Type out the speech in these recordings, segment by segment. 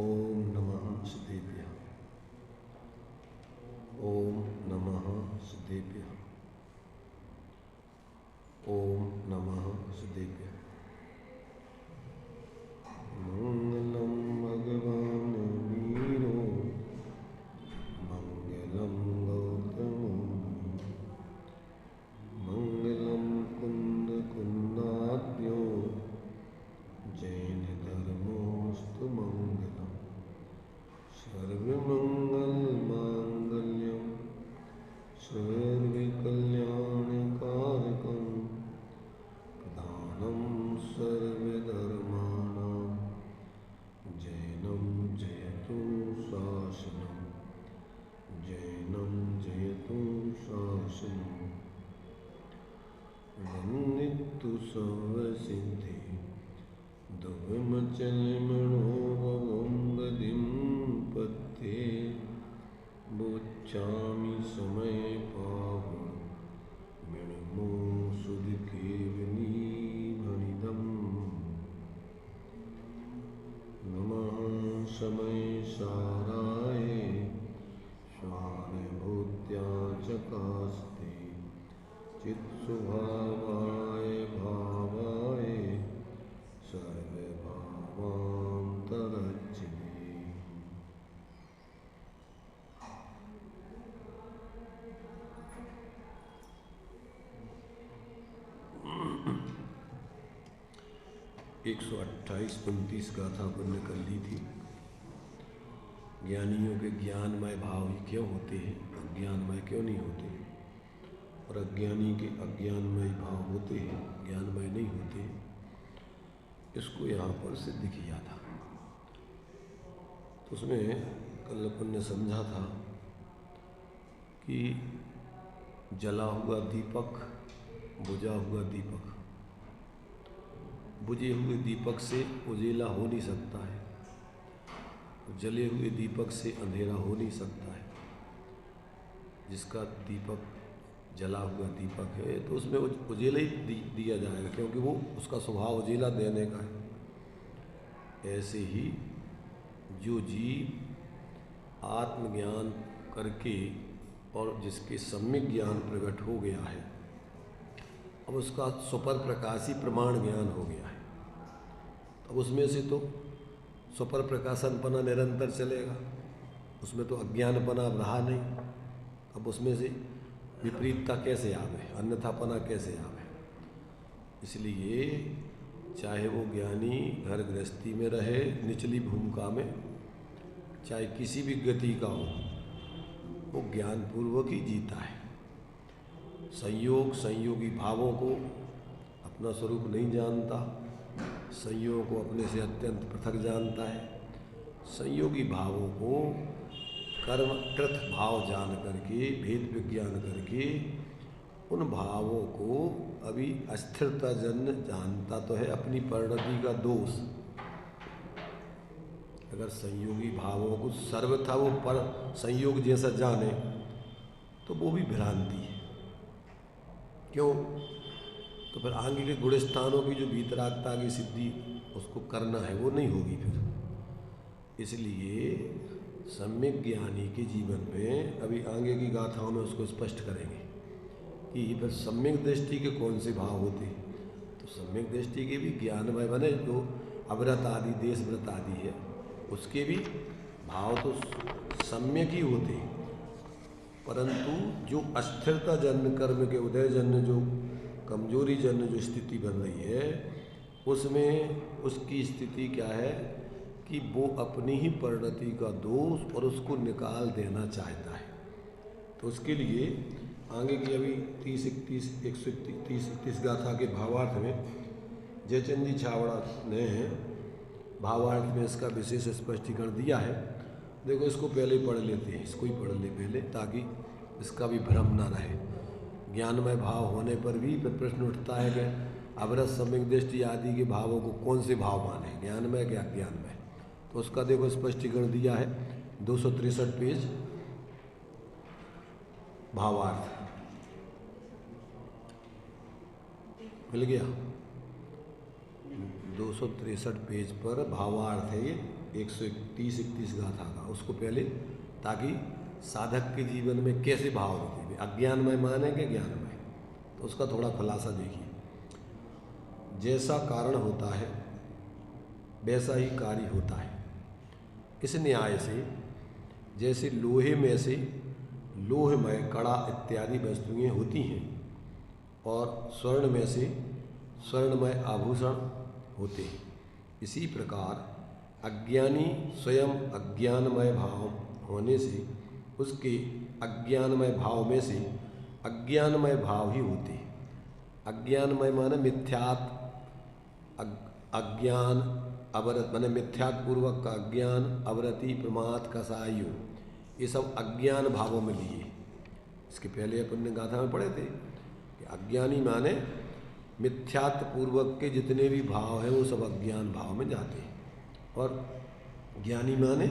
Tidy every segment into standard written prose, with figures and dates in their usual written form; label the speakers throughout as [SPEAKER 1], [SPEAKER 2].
[SPEAKER 1] ओम नमः सिद्धेभ्यः। ओम नमः सिद्धेभ्यः। ओम नमः सिद्धेभ्यः। मंगलम भगवान वीरो मंगलम गौतमो मंगलम कुंद कुंदाद्यो जैन धर्मोस्तु मंगलम सर्वमंगल मांगल्यम सर्वकल्याणकारकं प्रधानं सर्वधर्माणां जैनं जयतु शासनं जैनं जयतु शासनं वन्दितु सर्वसिद्धि दुर्विमचलमणोभवं गतिं पत्ते बुच्चामि समय पावु मिणमो सुदकेवनीभणिदम् नमः समय साराय स्वानुभूत्या चकास्ते चित्स्वभावाय भावाय सर्वभावान्तरच्चिते। एक 128-29 गाथा अपन ने कर ली थी। ज्ञानियों के ज्ञानमय भाव क्यों होते हैं, अज्ञानमय क्यों नहीं होते, और अज्ञानी के अज्ञानमय भाव होते हैं, ज्ञानमय नहीं होते। इसको यहाँ पर सिद्ध किया था। तो उसमें कल अपन ने समझा था कि जला हुआ दीपक, बुझा हुआ दीपक, बुझे हुए दीपक से उजेला हो नहीं सकता है, जले हुए दीपक से अंधेरा हो नहीं सकता है। जिसका दीपक जला हुआ दीपक है तो उसमें उजेला ही दिया जाएगा, क्योंकि वो उसका स्वभाव उजेला देने का है। ऐसे ही जो जीव आत्मज्ञान करके और जिसके सम्यक ज्ञान प्रकट हो गया है, अब उसका सुपर प्रकाशी प्रमाण ज्ञान हो गया है। अब उसमें से तो सुपर प्रकाशनपना निरंतर चलेगा, उसमें तो अज्ञानपना अब रहा नहीं। अब उसमें से विपरीतता कैसे आवे, अन्यथापना कैसे आवे। इसलिए चाहे वो ज्ञानी घर गृहस्थी में रहे, निचली भूमिका में, चाहे किसी भी गति का हो, वो ज्ञानपूर्वक ही जीता है। संयोग संयोगी भावों को अपना स्वरूप नहीं जानता, संयोग को अपने से अत्यंत पृथक जानता है। संयोगी भावों को कर्मकृत भाव जान करके, भेद विज्ञान करके, उन भावों को अभी अस्थिरता जन्य जानता तो है, अपनी परिणति का दोष। अगर संयोगी भावों को सर्वथा वो पर संयोग जैसा जाने तो वो भी भ्रांति है। क्यों? तो फिर आगे के गुण स्थानों की जो भीतरात्मा की सिद्धि उसको करना है वो नहीं होगी फिर। इसलिए सम्यक ज्ञानी के जीवन में अभी आगे की गाथाओं में उसको स्पष्ट करेंगे कि फिर सम्यक दृष्टि के कौन से भाव होते हैं। तो सम्यक दृष्टि के भी ज्ञानमय बने, जो अव्रत आदि, देश व्रत आदि है, उसके भी भाव तो सम्यक ही होते हैं। परंतु जो अस्थिरता जन्य कर्म के उदय जन्य, जो कमजोरी जन्य जो स्थिति बन रही है, उसमें उसकी स्थिति क्या है कि वो अपनी ही परिणति का दोष और उसको निकाल देना चाहता है। तो उसके लिए आगे की अभी 130-131 गाथा के भावार्थ में जयचंद जी छावड़ा ने भावार्थ में इसका विशेष स्पष्टीकरण दिया है। देखो, इसको पहले पढ़ लेते हैं, इसको ही पढ़ ले पहले, ताकि इसका भी भ्रम ना रहे। ज्ञानमय भाव होने पर भी प्रश्न उठता है कि अवरत सम्यक दृष्टि आदि के भावों को कौन से भाव माने, ज्ञानमय क्या अज्ञानमय। तो उसका देखो स्पष्टीकरण दिया है 263 पेज भावार्थ मिल गया। 263 पेज पर भावार्थ है ये। 131 गाथा का, उसको पहले, ताकि साधक के जीवन में कैसे भाव होते हैं, अज्ञानमय माने के ज्ञानमय, तो उसका थोड़ा खुलासा देखिए। जैसा कारण होता है वैसा ही कार्य होता है। इस न्याय से जैसे लोहे में से लोहमय कड़ा इत्यादि वस्तुएं होती हैं और स्वर्ण में से स्वर्णमय आभूषण होते हैं, इसी प्रकार अज्ञानी स्वयं अज्ञानमय भाव होने से उसके अज्ञानमय भाव में से अज्ञानमय भाव ही होते हैं। अज्ञानमय माने मिथ्यात अज्ञान अवरत माने मिथ्यात पूर्वक का अज्ञान, अवरति, प्रमाद, कसायु, ये सब अज्ञान भावों में लिए। इसके पहले अपन ने गाथा में पढ़े थे कि अज्ञानी माने मिथ्यात्व पूर्वक के जितने भी भाव हैं वो सब अज्ञान भाव में जाते हैं, और ज्ञानी माने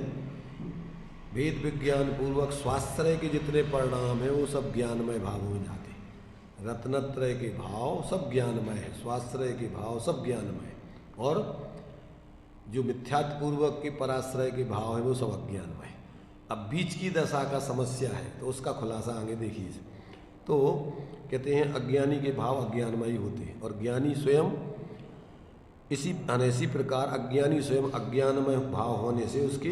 [SPEAKER 1] वेद विज्ञान पूर्वक स्वाश्रय के जितने परिणाम हैं वो सब ज्ञानमय भावों में जाते हैं। रत्नत्रय के भाव सब ज्ञानमय है, स्वाश्रय के भाव सब ज्ञानमय, और जो मिथ्यात्व पूर्वक के पराश्रय के भाव है वो सब अज्ञानमय। अब बीच की दशा का समस्या है तो उसका खुलासा आगे देखिए। तो कहते हैं अज्ञानी के भाव अज्ञानमय होते हैं और ज्ञानी स्वयं इसी प्रकार अज्ञानी स्वयं अज्ञानमय भाव होने से उसके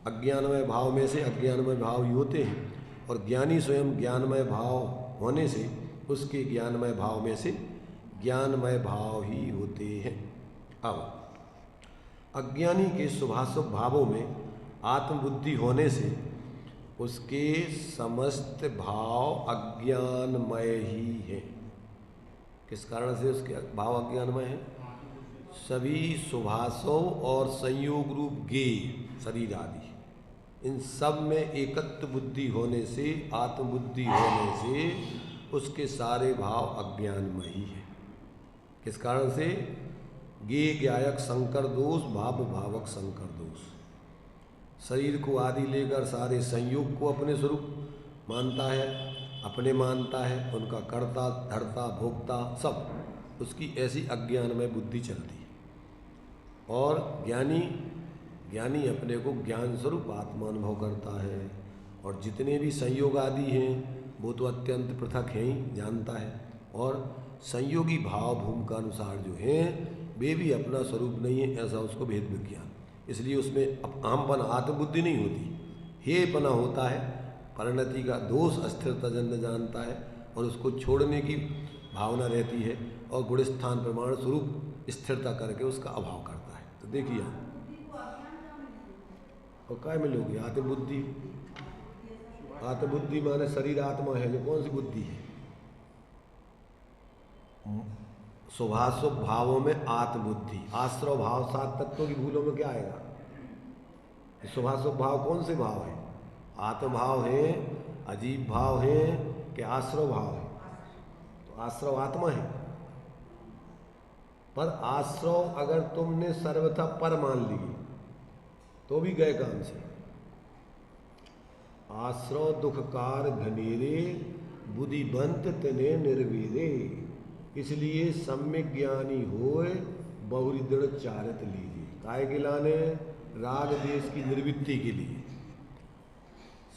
[SPEAKER 1] अज्ञानमय भाव में से अज्ञानमय भाव ही होते हैं, और ज्ञानी स्वयं ज्ञानमय भाव होने से उसके ज्ञानमय भाव में से ज्ञानमय भाव ही होते हैं। अब अज्ञानी के शुभाशुभ भावों में आत्मबुद्धि होने से उसके समस्त भाव अज्ञानमय ही हैं। किस कारण से उसके भाव अज्ञानमय हैं? सभी शुभाशुभ और संयोग रूप गेय शरीर आदि, इन सब में एकत्व बुद्धि होने से, आत्मबुद्धि होने से उसके सारे भाव अज्ञानमय ही हैं। किस कारण से? गेय ज्ञायक संकर दोष, भाव भावक संकर दोष। शरीर को आदि लेकर सारे संयोग को अपने स्वरूप मानता है, अपने मानता है, उनका कर्ता धर्ता भोक्ता सब, उसकी ऐसी अज्ञानमय बुद्धि चलती है। और ज्ञानी अपने को ज्ञान स्वरूप आत्मा अनुभव करता है, और जितने भी संयोग आदि हैं वो तो अत्यंत पृथक हैं ही, जानता है, और संयोगी भाव भूमि का अनुसार जो हैं वे भी अपना स्वरूप नहीं है, ऐसा उसको भेद विज्ञान। इसलिए उसमें अहमपन आत्मबुद्धि नहीं होती, हेपना होता है, परिणति का दोष अस्थिरता जन्य जानता है, और उसको छोड़ने की भावना रहती है, और गुणस्थान प्रमाण स्वरूप स्थिरता करके उसका अभाव करता है। तो देखिए और क्या मिलोगे? आत्मबुद्धि। आत्मबुद्धि माने शरीर आत्मा है, जो कौन सी बुद्धि है? शुभाशुभ भावों में आत्मबुद्धि। आश्रव भाव 7 तत्वों की भूलों में क्या आएगा? शुभाशुभ भाव कौन से भाव है? आत्मभाव है, अजीब भाव है कि आश्रव भाव है? तो आश्रव आत्मा है, पर आश्रव अगर तुमने सर्वथा पर मान ली तो भी गए काम से। आश्रव दुखकार घनेरे, बुद्धिबंत तने निर्वीरे, इसलिए सम्यक ज्ञानी होए बहुरी दृढ़ चारित लीजिए। काय के लाने? राग देश की निर्वृत्ति के लिए।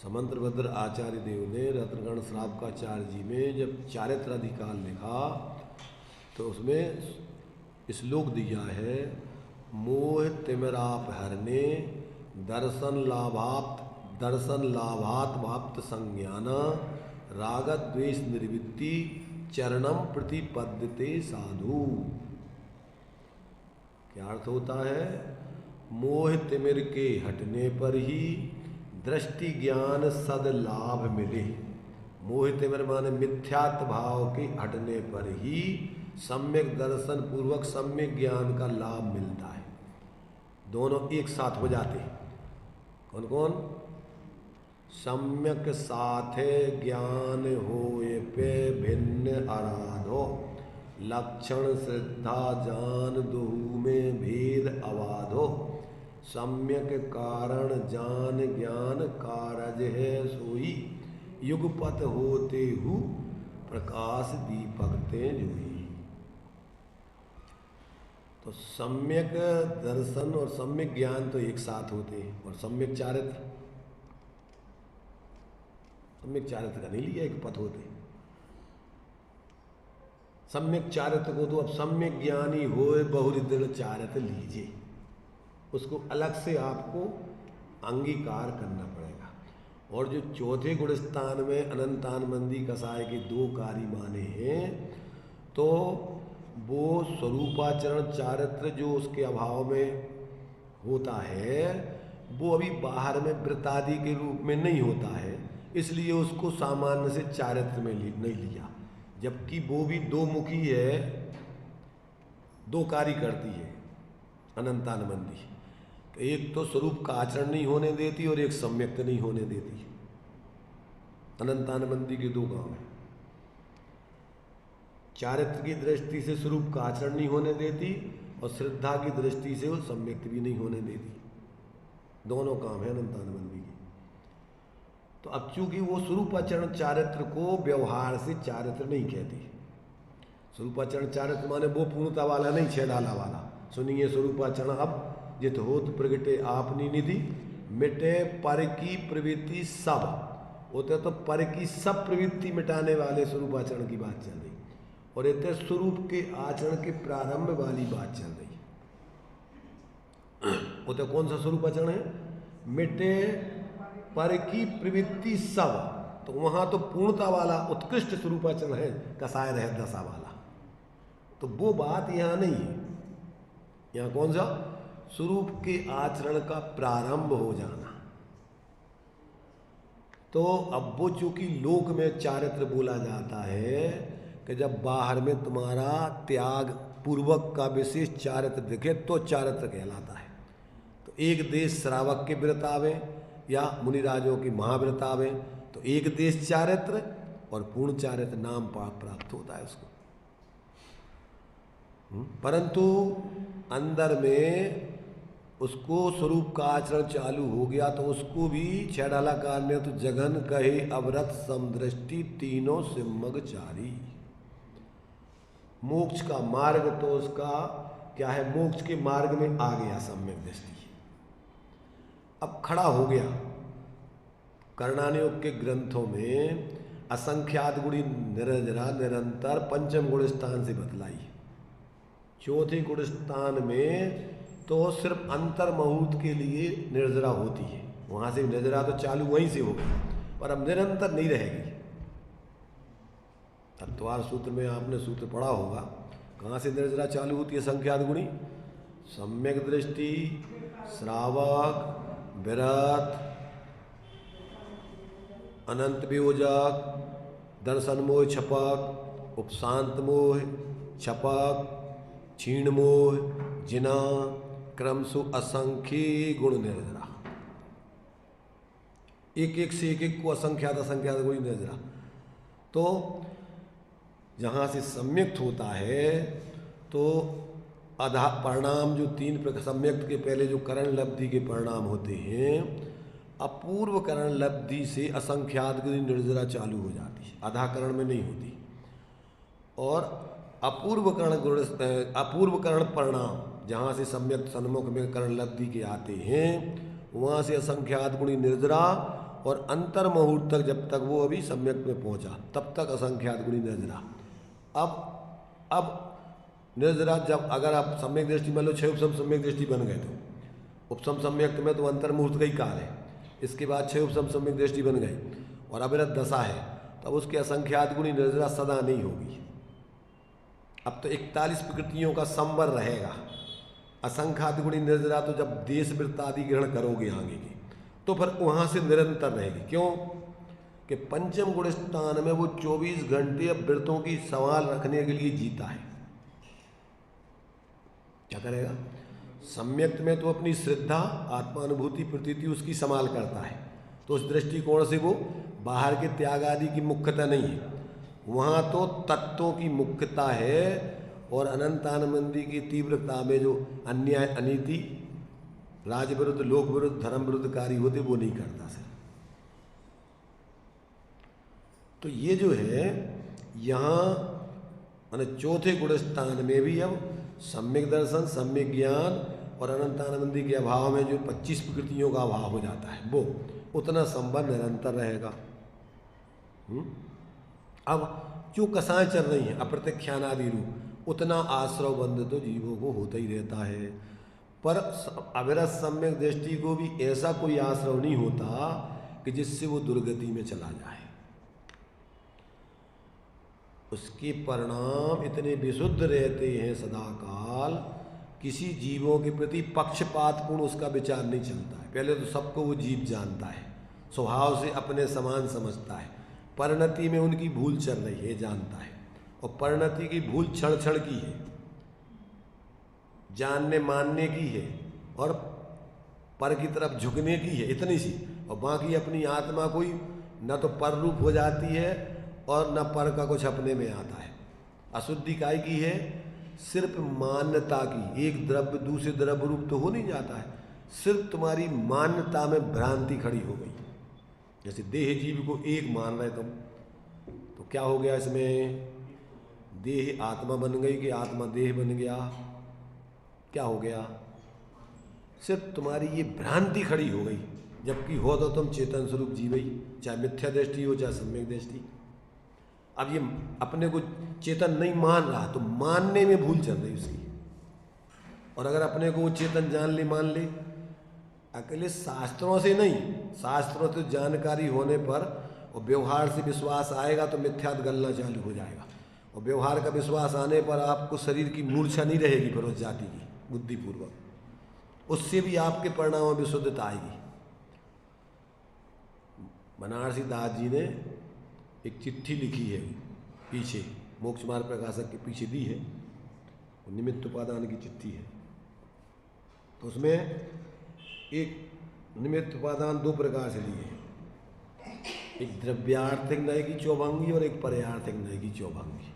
[SPEAKER 1] समंत्रभद्र आचार्य देव ने रत्नगण श्रावकाचार्य जी में जब चारित्र अधिकार लिखा तो उसमें श्लोक दिया है, मोह तिमिराप हरने दर्शन लाभात वाप्त संज्ञाना रागत द्वेष निर्वृत्ति चरणम प्रतिपद्यते साधु। क्या अर्थ होता है? मोह तिमिर के हटने पर ही दृष्टि ज्ञान सद लाभ मिले। मोह तिमिर माने मिथ्यात्व भाव के हटने पर ही सम्यक दर्शन पूर्वक सम्यक ज्ञान का लाभ मिलता है। दोनों एक साथ हो जाते हैं। कौन कौन? सम्यक साथे ज्ञान होए पे भिन्न आराधो, लक्षण श्रद्धा जान दुहु में भेद अवाधो, सम्यक कारण जान ज्ञान कारज है सोई, युगपत होते हु प्रकाश दीपक ते जोई। तो सम्यक दर्शन और सम्यक ज्ञान तो एक साथ होते हैं, और सम्यक चारित्र का नहीं लिया एक पथ होते। सम्यक चारित्र को तो अब सम्यक ज्ञानी होए बहुरिदृढ़ चारित्र लीजिए, उसको अलग से आपको अंगीकार करना पड़ेगा। और जो चौथे गुण स्थान में अनंतान मंदी कसाय के 2 कार्य माने हैं, तो वो स्वरूपाचरण चारित्र जो उसके अभाव में होता है, वो अभी बाहर में वृत्तादि के रूप में नहीं होता है, इसलिए उसको सामान्य से चारित्र में नहीं लिया। जबकि वो भी 2 मुखी है, 2 कार्य करती है अनंतानबंदी। तो एक तो स्वरूप का आचरण नहीं होने देती और एक सम्यक्त नहीं होने देती। अनंतानबंदी के 2 काम हैं। चारित्र की दृष्टि से स्वरूप का आचरण नहीं होने देती, और श्रद्धा की दृष्टि से वो सम्यक्त भी नहीं होने देती। दोनों काम है अनंतानबंदी के। तो अब चूंकि वो स्वरूपाचरण चारित्र को व्यवहार से चारित्र नहीं कहती। स्वरूपाचरण चारित्र माने वो पूर्णता वाला नहीं, छेड़ाला वाला। सुनिए स्वरूपाचरण अब जित होत प्रगटे आपनी निधि, मिटे पर की प्रवृत्ति सब। होते तो पर की सब प्रवृत्ति मिटाने वाले स्वरूपाचरण की बात चल रही, और इतने स्वरूप के आचरण के प्रारंभ वाली बात चल रही। वो तो कौन सा स्वरूपाचरण है? मिटे पर की प्रवृत्ति सब। तो वहां तो पूर्णता वाला उत्कृष्ट स्वरूपाचरण है, कसाय रह दशा वाला। तो वो बात यहां नहीं है। यहां कौन सा? स्वरूप के आचरण का प्रारंभ हो जाना। तो अब वो चूंकि लोक में चारित्र बोला जाता है कि जब बाहर में तुम्हारा त्याग पूर्वक का विशेष चारित्र दिखे तो चारित्र कहलाता है। तो एक देश श्रावक के व्रत आवे या मुनिराजों की महाव्रत आवे, तो एक देश चारित्र और पूर्ण चारित्र नाम प्राप्त होता है उसको। परंतु अंदर में उसको स्वरूप का आचरण चालू हो गया तो उसको भी छेड़ालाकार ने तो जगन कहे अवरत समदृष्टि तीनों सिम्मगचारी। मोक्ष का मार्ग तो उसका क्या है? मोक्ष के मार्ग में आ गया सम्यक दृष्टि, अब खड़ा हो गया। कर्णानुयोग के ग्रंथों में असंख्यात गुणी निरंजरा निरंतर पंचम गुण स्थान से बतलाई। चौथे गुण स्थान में तो सिर्फ अंतर मुहूर्त के लिए निर्जरा होती है, वहां से निर्जरा तो चालू वहीं से होगी, पर अब निरंतर नहीं रहेगी। तत्वार सूत्र में आपने सूत्र पढ़ा होगा, कहाँ से निर्जरा चालू होती है? संख्यात गुणी, सम्यक दृष्टि, श्रावक, विरत, अनंत वियोजक, दर्शन मोह छपक, उपशांत मोह छपक, क्षीण मोह, जिना, क्रमशु असंख्य गुण निर्जरा। एक एक से एक एक को असंख्यात असंख्यात गुण निर्जरा। तो जहाँ से सम्यक्त होता है तो आधा परिणाम जो 3 प्रकार सम्यक्त के पहले जो करण लब्धि के परिणाम होते हैं, अपूर्व करण लब्धि से असंख्यात गुण निर्जरा चालू हो जाती है, आधा करण में नहीं होती। और अपूर्व करण परिणाम जहाँ से सम्यक सन्मुख में करण लब्धि के आते हैं, वहाँ से असंख्यात गुणी निर्जरा, और अंतर मुहूर्त तक जब तक वो अभी सम्यक में पहुँचा तब तक असंख्यात गुणी निर्जरा। अब निर्जरा जब अगर आप सम्यक दृष्टि मान लो 6 उपसम सम्यक दृष्टि बन गए, तो उपसम सम्यक्त में तो अंतर मुहूर्त का ही काल है, इसके बाद 6 उपसम सम्यक दृष्टि बन गई और अविरत दशा है, तब उसके असंख्यात गुणी निर्जरा सदा नहीं होगी। अब तो 41 प्रकृतियों का संवर रहेगा। असंख्यात गुणी निर्जरा तो जब देश वृत्त आदि ग्रहण करोगे आगे के, तो फिर वहाँ से निरंतर रहेगी। क्यों कि पंचम गुण स्थान में वो 24 घंटे अब वृत्तों की संभाल रखने के लिए जीता है। क्या करेगा? सम्यक्त में तो अपनी श्रद्धा, आत्मानुभूति, प्रतीति उसकी संभाल करता है, तो उस दृष्टिकोण से वो बाहर के त्याग आदि की मुख्यता नहीं है, वहाँ तो तत्वों की मुख्यता है। और अनंतानंदी की तीव्रता में जो अन्याय, अनीति, राज विरुद्ध, लोक विरुद्ध, धर्म विरुद्ध कार्य होते वो नहीं करता सर। तो ये जो है यहाँ चौथे गुण स्थान में भी अब सम्यक दर्शन, सम्यक ज्ञान और अनंतानंदी के अभाव में जो 25 प्रकृतियों का अभाव हो जाता है वो उतना संबंध निरंतर रहेगा। अब जो कसाएं चल रही हैं अप्रत्यक्षानादि रूप, उतना आश्रव बंध तो जीवों को होता ही रहता है। पर अविरत सम्यक दृष्टि को भी ऐसा कोई आश्रव नहीं होता कि जिससे वो दुर्गति में चला जाए। उसके परिणाम इतने विशुद्ध रहते हैं सदाकाल, किसी जीवों के प्रति पक्षपातपूर्ण उसका विचार नहीं चलता है। पहले तो सबको वो जीव जानता है, स्वभाव से अपने समान समझता है, परिणति में उनकी भूल चल रही है जानता है, और परिणति की भूल क्षण क्षण की है, जानने मानने की है और पर की तरफ झुकने की है, इतनी सी। और बाकी अपनी आत्मा कोई न तो पर रूप हो जाती है और न पर का कुछ अपने में आता है। अशुद्धि काय की है? सिर्फ मान्यता की। एक द्रव्य दूसरे द्रव्य रूप तो हो नहीं जाता है, सिर्फ तुम्हारी मान्यता में भ्रांति खड़ी हो गई। जैसे देह जीव को एक मान रहे तुम, तो क्या हो गया इसमें? देह आत्मा बन गई कि आत्मा देह बन गया? क्या हो गया? सिर्फ तुम्हारी ये भ्रांति खड़ी हो गई, जबकि हो तो तुम चेतन स्वरूप जीव ही, चाहे मिथ्या दृष्टि हो चाहे सम्यक दृष्टि। अब ये अपने को चेतन नहीं मान रहा तो मानने में भूल चल रही उसकी। और अगर अपने को वो चेतन जान ले, मान ले, अकेले शास्त्रों से नहीं, शास्त्रों से जानकारी होने पर और व्यवहार से विश्वास आएगा तो मिथ्यात गलना चालू हो जाएगा। और व्यवहार का विश्वास आने पर आपको शरीर की मूर्छा नहीं रहेगी फिर उस जाति की, बुद्धिपूर्वक उससे भी आपके परिणाम में विशुद्धता आएगी। बनारसी दास जी ने एक चिट्ठी लिखी है पीछे, मोक्ष मार्ग प्रकाशक के पीछे दी है, निमित्त उपादान की चिट्ठी है। तो उसमें एक निमित्त उपादान दो प्रकार से लिए हैं, एक द्रव्यार्थिक न्याय की चौभंगी और एक पर्यार्थिक न्याय की चौभंगी।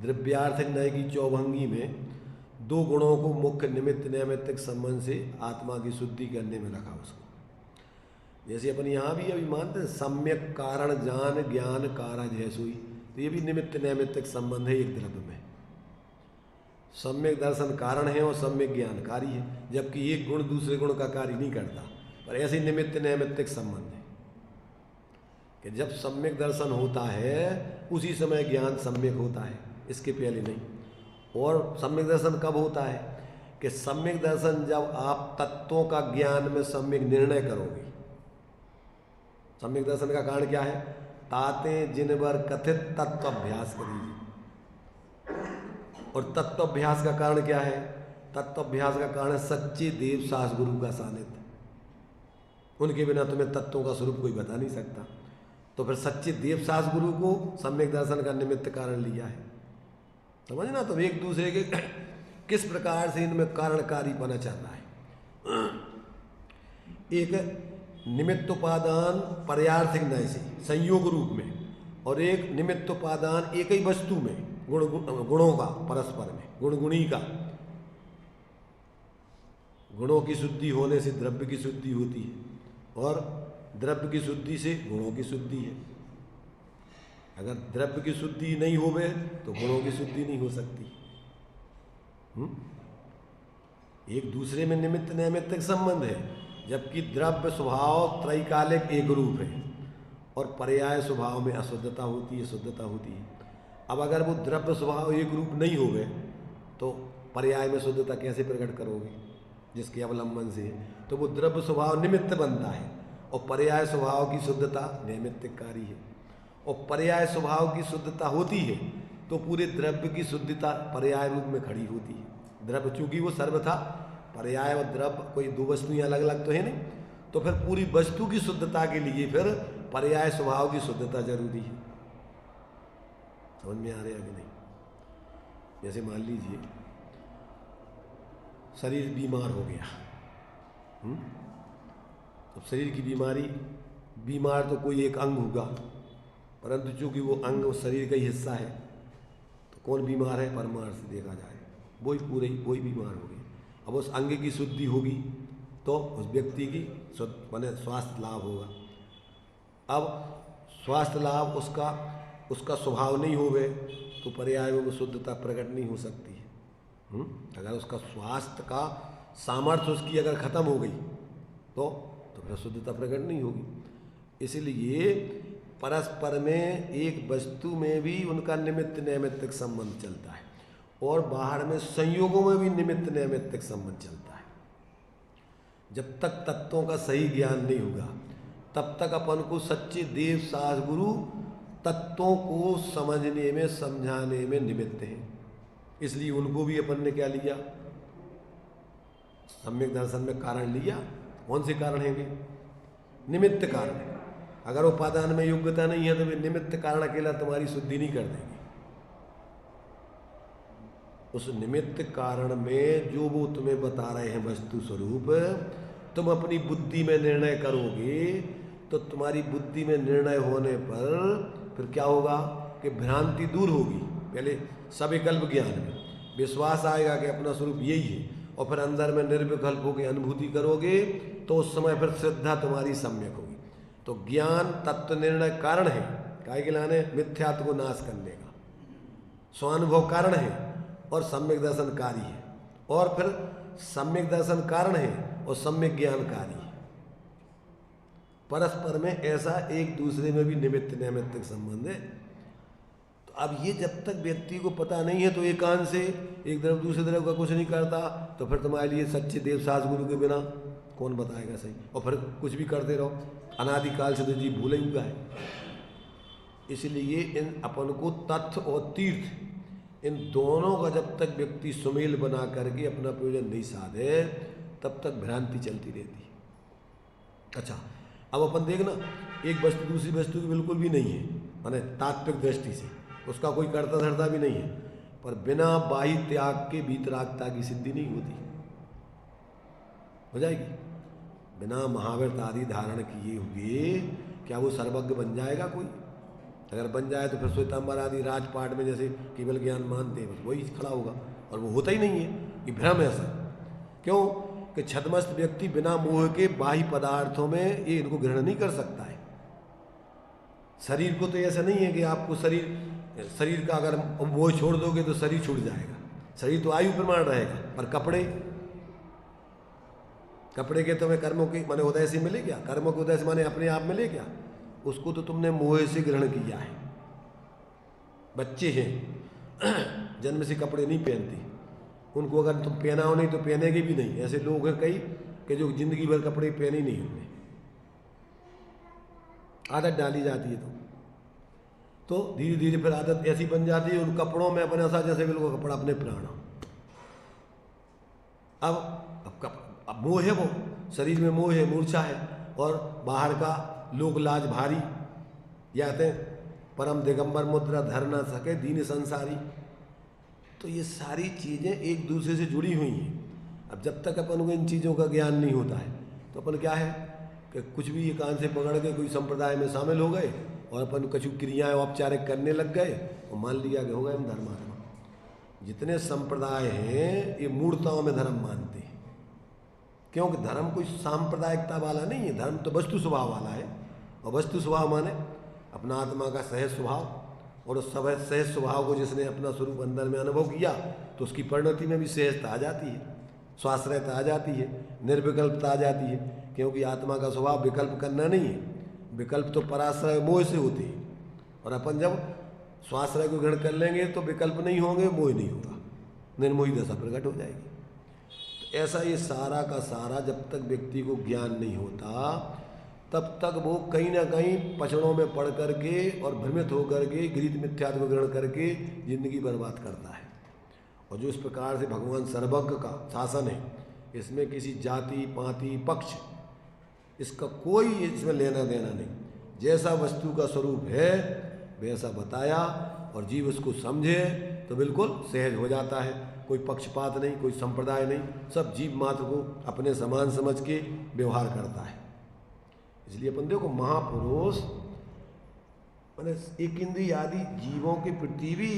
[SPEAKER 1] द्रव्यार्थिक न्याय की चौभंगी में दो गुणों को मुख्य निमित्त नैमित्तिक संबंध से आत्मा की शुद्धि करने में रखा उसको। जैसे अपन यहाँ भी अभी मानते हैं सम्यक कारण जान ज्ञान कारज है सोई, तो ये भी निमित्त नैमित्तिक संबंध है एक द्रव्य में। सम्यक दर्शन कारण है और सम्यक ज्ञान कार्य है, जबकि एक गुण दूसरे गुण का कार्य नहीं करता, पर ऐसे निमित्त नैमित्तिक संबंध है कि जब सम्यक दर्शन होता है उसी समय ज्ञान सम्यक होता है, इसके पहले नहीं। और सम्यक दर्शन कब होता है? कि सम्यक दर्शन जब आप तत्वों का ज्ञान में सम्यक निर्णय करोगे। सम्यक दर्शन का कारण क्या है? ताते जिनवर कथित तत्वाभ्यास करिए। और तत्वाभ्यास का कारण क्या है? तत्वाभ्यास का कारण सच्चे देव सास गुरु का सानिध्य। उनके बिना तुम्हें तत्वों का स्वरूप कोई बता नहीं सकता। तो फिर सच्चे देव सास गुरु को सम्यक दर्शन का निमित्त कारण लिया है। समझना, तो एक दूसरे के किस प्रकार से इनमें कारणकारीपना चल रहा है। एक निमित्त उपादान पर्यार्थिक न्याय से संयोग रूप में, और एक निमित्त उपादान एक ही वस्तु में गुणों का परस्पर में, गुणी का। गुणों की शुद्धि होने से द्रव्य की शुद्धि होती है और द्रव्य की शुद्धि से गुणों की शुद्धि है। अगर द्रव्य की शुद्धि नहीं होवे तो गुणों की शुद्धि नहीं हो सकती। एक दूसरे में निमित्त नैमित्तिक संबंध है, जबकि द्रव्य स्वभाव त्रैकालिक एक रूप है और पर्याय स्वभाव में अशुद्धता होती है, शुद्धता होती है। अब अगर वो द्रव्य स्वभाव एक रूप नहीं हो गए तो पर्याय में शुद्धता कैसे प्रकट करोगे? जिसके अवलंबन से तो वो द्रव्य स्वभाव निमित्त बनता है और पर्याय स्वभाव की शुद्धता नैमित्तिककारी है। और पर्याय स्वभाव की शुद्धता होती है तो पूरे द्रव्य की शुद्धता पर्याय रूप में खड़ी होती है। द्रव्य चूंकि वो सर्वथा पर्याय और द्रव्य कोई दो वस्तुएं अलग अलग तो है नहीं, तो फिर पूरी वस्तु की शुद्धता के लिए फिर पर्याय स्वभाव की शुद्धता जरूरी है। समझ में आ रहा है कि नहीं? जैसे मान लीजिए शरीर बीमार हो गया, अब शरीर की बीमारी, बीमार तो कोई एक अंग होगा, परंतु चूंकि वो अंग उस शरीर का ही हिस्सा है तो कौन बीमार है? परमार्थ से देखा जाए वही पूरे वही बीमार हो गई। अब उस अंग की शुद्धि होगी तो उस व्यक्ति की माने स्वास्थ्य लाभ होगा। अब स्वास्थ्य लाभ उसका स्वभाव नहीं होवे तो पर्याय में वो शुद्धता प्रकट नहीं हो सकती है। अगर उसका स्वास्थ्य का सामर्थ्य उसकी अगर खत्म हो गई तो फिर शुद्धता प्रकट नहीं होगी। इसलिए परस्पर में एक वस्तु में भी उनका निमित्त नैमित्तिक संबंध चलता है और बाहर में संयोगों में भी निमित्त नैमित्तिक संबंध चलता है। जब तक तत्वों का सही ज्ञान नहीं होगा तब तक अपन को सच्चे देव शास्त्र गुरु तत्वों को समझने में समझाने में निमित्त हैं। इसलिए उनको भी अपन ने क्या लिया, सम्यक दर्शन में कारण लिया। कौन से कारण है वे? निमित्त कारण। अगर उपादान में योग्यता नहीं है तो वे निमित्त कारण अकेला तुम्हारी शुद्धि नहीं कर देंगे। उस निमित्त कारण में जो वो तुम्हें बता रहे हैं वस्तु स्वरूप, तुम अपनी बुद्धि में निर्णय करोगे तो तुम्हारी बुद्धि में निर्णय होने पर फिर क्या होगा कि भ्रांति दूर होगी। पहले सविकल्प ज्ञान में विश्वास आएगा कि अपना स्वरूप यही है और फिर अंदर में निर्विकल्प होकर अनुभूति करोगे तो उस समय फिर श्रद्धा तुम्हारी सम्यक होगी। तो ज्ञान तत्व निर्णय कारण है, काहे के लाने मिथ्यात्व को नाश करने का। स्वानुभव कारण है और सम्यक दर्शन कार्य है, और फिर सम्यक दर्शन कारण है और सम्यक ज्ञान कार्य है। परस्पर में ऐसा एक दूसरे में भी निमित्त नैमित्तिक संबंध है। तो अब ये जब तक व्यक्ति को पता नहीं है तो एकांत से एक तरफ दूसरी तरफ का कुछ नहीं करता, तो फिर तुम्हारे लिए सच्चे देव शास्त्र गुरु के बिना कौन बताएगा सही, और फिर कुछ भी करते रहो। अनादिकाल से तो जीव भूला ही हुआ है। इसलिए इन अपन को तत्व और तीर्थ इन दोनों का जब तक व्यक्ति सुमेल बना करके अपना प्रयोजन नहीं साधे तब तक भ्रांति चलती रहती है। अच्छा, अब अपन देखना, एक वस्तु दूसरी वस्तु की बिल्कुल भी नहीं है, माने तात्विक दृष्टि से उसका कोई कर्ता धर्ता भी नहीं है, पर बिना बाह्य त्याग के वीतरागता की सिद्धि नहीं होती। हो जाएगी? बिना महाव्रत आदि धारण किए हुए क्या वो सर्वज्ञ बन जाएगा कोई? अगर बन जाए तो फिर श्वेतांबर आदि राजपाट में जैसे केवल ज्ञान मानते हैं बस वही खड़ा होगा, और वो होता ही नहीं है। ये भ्रम है ऐसा। क्यों कि छद्मस्त व्यक्ति बिना मोह के बाह्य पदार्थों में ये इनको ग्रहण नहीं कर सकता है। शरीर को तो ऐसा नहीं है कि आपको शरीर का अगर मोह छोड़ दोगे तो शरीर छूट जाएगा। शरीर तो आयु प्रमाण रहेगा, पर कपड़े के तुम्हें कर्मों के माने उदय से मिले क्या? कर्मों के उदय से माने अपने आप मिले क्या? उसको तो तुमने मोह से ग्रहण किया है। बच्चे हैं जन्म से कपड़े नहीं पहनते, उनको अगर तुम पहनाओ नहीं तो पहनेगे भी नहीं। ऐसे लोग हैं कई कि जो जिंदगी भर कपड़े पहने नहीं उनने, आदत डाली जाती है तो धीरे धीरे फिर आदत ऐसी बन जाती है उन कपड़ों में अपने ऐसा जैसे बिल्कुल कपड़ा अपने प्राण। अब मोह है, वो शरीर में मोह है, मूर्छा है, और बाहर का लोक लाज भारी, या परम दिगंबर मुद्रा धर न सके दीन संसारी। तो ये सारी चीज़ें एक दूसरे से जुड़ी हुई हैं। अब जब तक अपन को इन चीज़ों का ज्ञान नहीं होता है तो अपन क्या है कि कुछ भी एकांत से पकड़ के कोई संप्रदाय में शामिल हो गए और अपन कछु क्रियाएं औपचारिक करने लग गए और मान लिया कि हो गए हम धर्मात्मा। जितने संप्रदाय हैं ये मूर्ताओं में धर्म मानते हैं, क्योंकि धर्म कोई सांप्रदायिकता वाला नहीं है। धर्म तो वस्तु स्वभाव वाला है, और वस्तु स्वभाव माने अपना आत्मा का सहज स्वभाव, और उस सहज स्वभाव को जिसने अपना स्वरूप अंदर में अनुभव किया तो उसकी परिणति में भी सहजता आ जाती है, स्वाश्रयता आ जाती है, निर्विकल्पता आ जाती है। क्योंकि आत्मा का स्वभाव विकल्प करना नहीं है, विकल्प तो पराश्रय मोह से होते हैं, और अपन जब स्वाश्रय को ग्रहण कर लेंगे तो विकल्प नहीं होंगे, मोह नहीं होगा, निर्मोही दशा प्रकट हो जाएगी। तो ऐसा ये सारा का सारा जब तक व्यक्ति को ज्ञान नहीं होता तब तक वो कहीं ना कहीं पचड़ों में पड़ करके और भ्रमित होकर के गृहीत मिथ्यात्व को ग्रहण करके जिंदगी बर्बाद करता है। और जो इस प्रकार से भगवान सर्वज्ञ का शासन है, इसमें किसी जाति पाति पक्ष इसका कोई इसमें लेना देना नहीं। जैसा वस्तु का स्वरूप है वैसा बताया और जीव उसको समझे तो बिल्कुल सहज हो जाता है। कोई पक्षपात नहीं, कोई संप्रदाय नहीं, सब जीव मात्र को अपने समान समझ के व्यवहार करता है। इसलिए अपन देखो महापुरुष माने एक इंद्रिय आदि जीवों के प्रति भी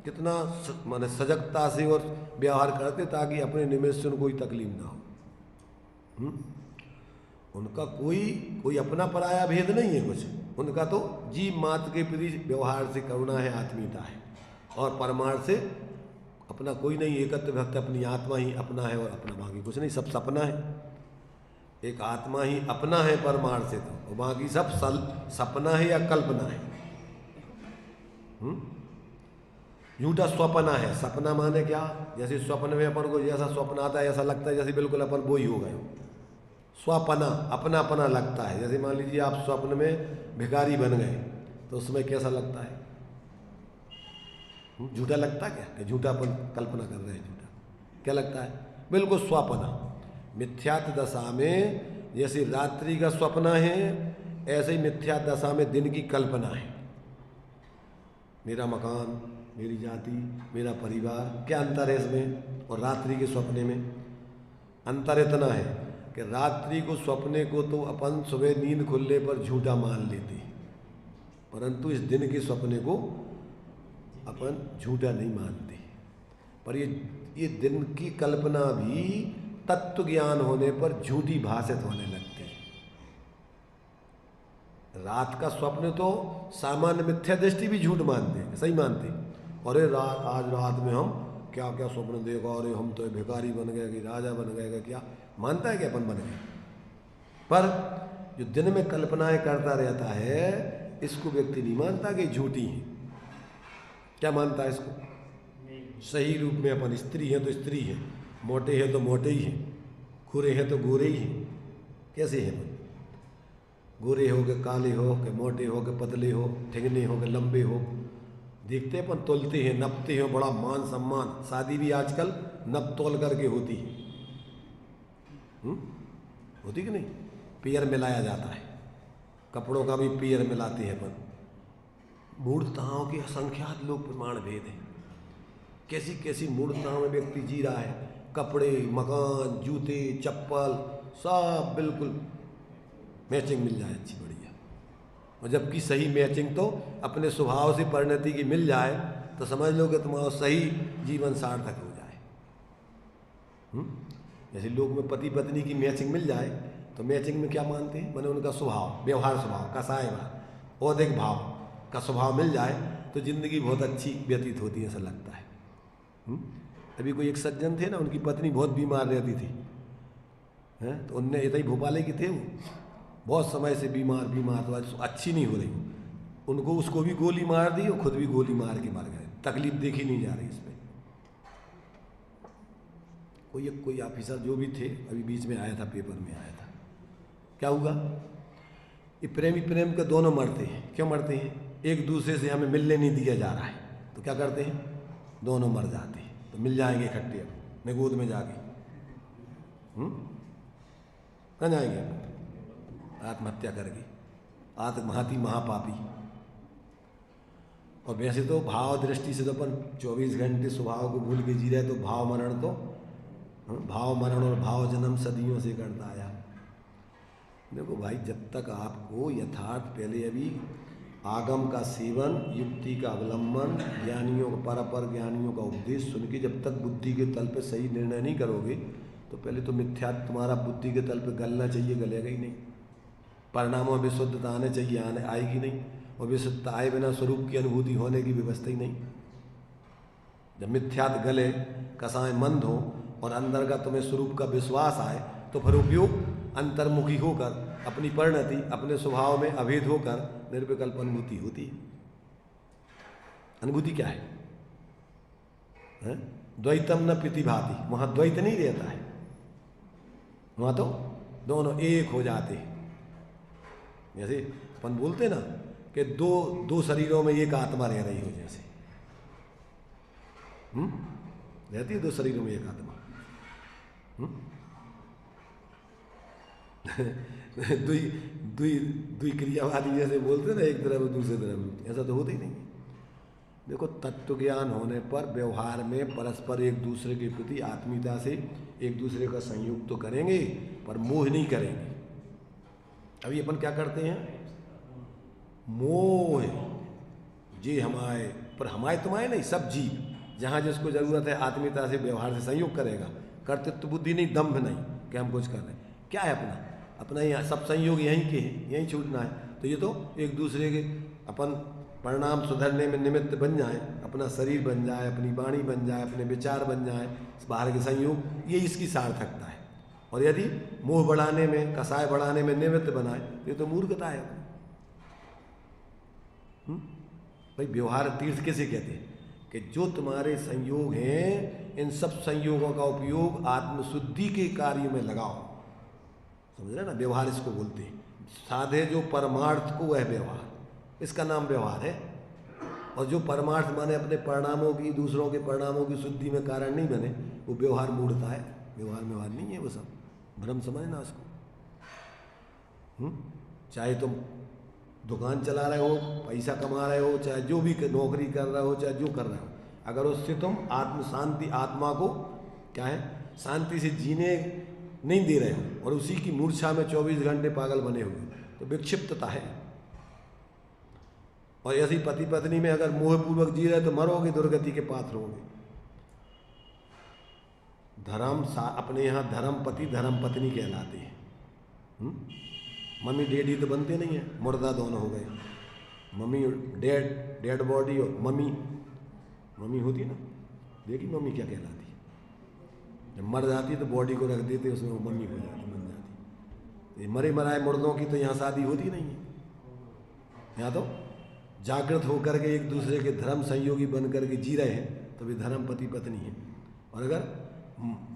[SPEAKER 1] कितना माने सजगता से और व्यवहार करते ताकि अपने निमित्त से उनको कोई तकलीफ ना हो। उनका कोई अपना पराया भेद नहीं है कुछ, उनका तो जीव मात्र के प्रति व्यवहार से करुणा है, आत्मीयता है, और परमार्थ से अपना कोई नहीं, एकत्व भक्त अपनी आत्मा ही अपना है और अपना बाकी कुछ नहीं, सब सपना है। एक आत्मा ही अपना है परमार्थ से, तो और बाकी सब सपना है या कल्पना है। झूठा स्वप्न है। सपना माने क्या? जैसे स्वप्न में अपन को जैसा स्वप्न आता है ऐसा लगता है जैसे बिल्कुल अपन वो ही हो गए। स्वप्ना अपना अपना लगता है। जैसे मान लीजिए आप स्वप्न में भिखारी बन गए तो उसमें कैसा लगता है? झूठा लगता है क्या? झूठा अपन कल्पना कर रहे हैं, झूठा क्या लगता है? बिल्कुल स्वप्न। मिथ्यात्व दशा में जैसे रात्रि का स्वप्न है, ऐसे ही मिथ्यात्व दशा में दिन की कल्पना है। मेरा मकान, मेरी जाति, मेरा परिवार, क्या अंतर है इसमें और रात्रि के सपने में? अंतर इतना है कि रात्रि को सपने को तो अपन सुबह नींद खुलने पर झूठा मान लेते हैं, परंतु इस दिन के सपने को अपन झूठा नहीं मानते। पर ये दिन की कल्पना भी तत्व ज्ञान होने पर झूठी भाषित होने लगती है। रात का स्वप्न तो सामान्य मिथ्या दृष्टि भी झूठ मानते हैं, सही मानते हैं। अरे आज रात में हम क्या क्या स्वप्न देखा, अरे हम तो भिखारी बन गए कि राजा बन गए, क्या मानता है कि अपन बन गए? पर जो दिन में कल्पनाएं करता रहता है, इसको व्यक्ति नहीं मानता कि झूठी है। क्या मानता है इसको? सही रूप में अपन स्त्री है तो स्त्री है, मोटे हैं तो मोटे ही हैं, गोरे हैं तो गोरे ही हैं। कैसे हैं अपन? गोरे हो के काले हो के मोटे हो के पतले हो, ठिगने हो के लंबे हो, देखते अपन, तोलते हैं, नपते हैं, बड़ा मान सम्मान। शादी भी आजकल नप तोल करके होती है, होती कि नहीं? पेयर मिलाया जाता है, कपड़ों का भी पेयर मिलाते हैं अपन। मूर्ताओं के असंख्यात लोग प्रमाण भेद हैं। कैसी कैसी मूर्ताओं में व्यक्ति जी रहा है, कपड़े, मकान, जूते, चप्पल, सब बिल्कुल मैचिंग मिल जाए अच्छी बढ़िया। और जबकि सही मैचिंग तो अपने स्वभाव से परिणति की मिल जाए तो समझ लो कि तुम्हारा सही जीवन सार्थक हो जाए। जैसे लोग में पति पत्नी की मैचिंग मिल जाए तो मैचिंग में क्या मानते हैं? मैंने उनका स्वभाव, व्यवहार स्वभाव, कसाय भाव, औदिक भाव का स्वभाव मिल जाए तो जिंदगी बहुत अच्छी व्यतीत होती है, ऐसा लगता है। अभी कोई एक सज्जन थे ना, उनकी पत्नी बहुत बीमार रहती थी, हैं? तो उनने इतना ही भोपाले के थे, वो बहुत समय से बीमार तो अच्छी नहीं हो रही। उनको उसको भी गोली मार दी और खुद भी गोली मार के मर गए। तकलीफ देखी नहीं जा रही इसमें। कोई ऑफिसर जो भी थे, अभी बीच में आया था, पेपर में आया था, क्या हुआ? ये प्रेम के दोनों मरते हैं। क्यों मरते हैं? एक दूसरे से हमें मिलने नहीं दिया जा रहा है, तो क्या करते हैं? दोनों मर जाते हैं। तो मिल जाएंगे इकट्ठे अपने गोद में जाके, कहाँ जाएंगे? आत्महत्या करके, आत्महति महापापी। और वैसे तो भाव दृष्टि से तो अपन 24 घंटे स्वभाव को भूल के जी रहे, तो भाव मरण और भाव जन्म सदियों से करता आया। देखो भाई, जब तक आपको यथार्थ, पहले अभी आगम का सेवन, युक्ति का अवलंबन, ज्ञानियों का पर ज्ञानियों का उपदेश सुन के जब तक बुद्धि के तल पे सही निर्णय नहीं करोगे, तो पहले तो मिथ्यात्व तुम्हारा बुद्धि के तल पे गलना चाहिए, गलेगा ही नहीं। परिणामों में विशुद्धता आने चाहिए, आएगी नहीं। और विशुद्धता आए बिना स्वरूप की अनुभूति होने की व्यवस्था ही नहीं। जब मिथ्यात्व गले, कसाएं मंद हो और अंदर का तुम्हें स्वरूप का विश्वास आए, तो फिर उपयोग अंतर्मुखी होकर अपनी परिणति, अपने स्वभाव में अभेद होकर निर्विकल्प अनुभूति होती है। अनुभूति क्या है? द्वैतम न प्रतिभाति, वहां द्वैत नहीं रहता है, वहां तो दोनों एक हो जाते हैं। जैसे अपन बोलते ना कि दो शरीरों में एक आत्मा रह रही हो, जैसे रहती है दो शरीरों में एक आत्मा। दुई क्रियावादी जैसे बोलते ना, एक तरफ दूसरे तरफ, ऐसा तो होता ही नहीं। देखो, तत्व ज्ञान होने पर व्यवहार में परस्पर एक दूसरे के प्रति आत्मीयता से एक दूसरे का संयोग तो करेंगे, पर मोह नहीं करेंगे। अभी अपन क्या करते हैं? मोह जी हमारे, पर हमारे तुम्हारे नहीं, सब जीव जहाँ जिसको जरूरत है आत्मीयता से व्यवहार से संयोग करेगा। कर्तृत्व बुद्धि नहीं, दम्भ नहीं कि हम कुछ कर रहे हैं। क्या है अपना ही सब संयोग यहीं के हैं, यहीं छूटना है। तो ये तो एक दूसरे के अपन परिणाम सुधरने में निमित्त बन जाए, अपना शरीर बन जाए, अपनी वाणी बन जाए, अपने विचार बन जाए, बाहर के संयोग, ये इसकी सार्थकता है। और यदि मोह बढ़ाने में, कसाय बढ़ाने में निमित्त बनाए, ये तो मूर्खता है। भाई व्यवहार तीर्थ किसे कहते हैं कि जो तुम्हारे संयोग हैं, इन सब संयोगों का उपयोग आत्मशुद्धि के कार्य में लगाओ। समझ रहे ना, व्यवहार इसको बोलते हैं। साधे जो परमार्थ को वह व्यवहार, इसका नाम व्यवहार है। और जो परमार्थ माने अपने परिणामों की, दूसरों के परिणामों की शुद्धि में कारण नहीं बने, वो व्यवहार मूढ़ता है। व्यवहार नहीं है, वो सब भ्रम समझना उसको। चाहे तुम दुकान चला रहे हो, पैसा कमा रहे हो, चाहे जो भी नौकरी कर रहे हो, चाहे जो कर रहे हो, अगर उससे तुम आत्म शांति, आत्मा को क्या है, शांति से जीने नहीं दे रहे हो और उसी की मूर्छा में 24 घंटे पागल बने हुए, तो विक्षिप्तता है। और ऐसी पति पत्नी में अगर मोहपूर्वक जी रहे तो मरोगे, दुर्गति के पात्र होगे। अपने यहाँ धर्म पति धर्म पत्नी कहलाते हैं। मम्मी डैडी तो बनते नहीं है, मुर्दा दोनों हो गए। मम्मी डेड बॉडी और मम्मी होती है ना, देखी मम्मी क्या कहलाती है। जब मर जाती है तो बॉडी को रख देते, उसमें वो मम्मी हो जाती, बन जाती। ये मरे मराए मुर्दों की तो यहाँ शादी होती नहीं है। यहाँ तो जागृत होकर के एक दूसरे के धर्म संयोगी बन करके जी रहे हैं, तो वे धर्म पति पत्नी है। और अगर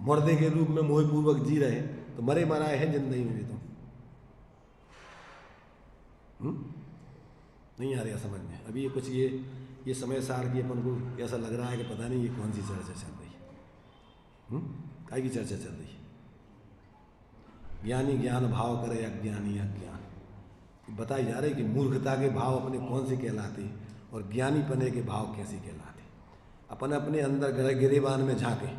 [SPEAKER 1] मुर्दे के रूप में मोहपूर्वक जी रहे हैं तो मरे मराए हैं जिंदगी में भी। तो नहीं आ रहा समझ में अभी ये कुछ ये समय सार की अपन को ऐसा लग रहा है कि पता नहीं ये कौन सी चर्चा चल रही है। काय की चर्चा चल रही है? ज्ञानी ज्ञान भाव करे, अज्ञानी अज्ञान। बताई जा रही कि मूर्खता के भाव अपने कौन से कहलाते और ज्ञानी पने के भाव कैसे कहलाते। अपन अपने अंदर गिरेबान में झांके।